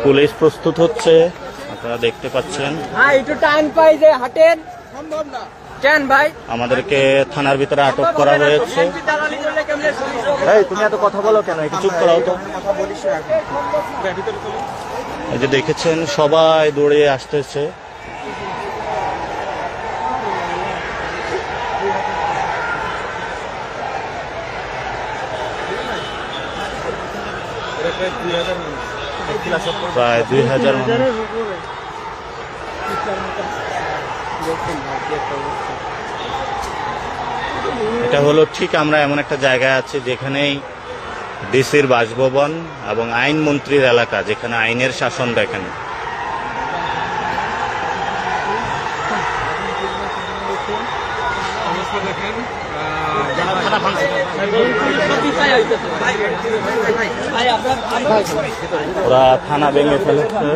Police প্রস্তুত হচ্ছে, আপনারা দেখতে পাচ্ছেন। একটু টাইম পাই যে হাটের সম্ভব না কেন ভাই, আমাদেরকে থানার ভিতরে আটক করা হয়েছে। এই তুমি এত কথা বলো কেন, একটু চুপ করাও তো। এই যে দেখেছেন সবাই দৌড়ে আসতেছে। প্রায় 2000 মানুষ। এটা হলো ঠিক আমরা এমন একটা জায়গায় আছি যেখানেই ডিসির বাসভবন এবং আইন মন্ত্রীর এলাকা, যেখানে আইনের শাসন দেখেন। ওরা থানা ভেঙে ফেলেছে।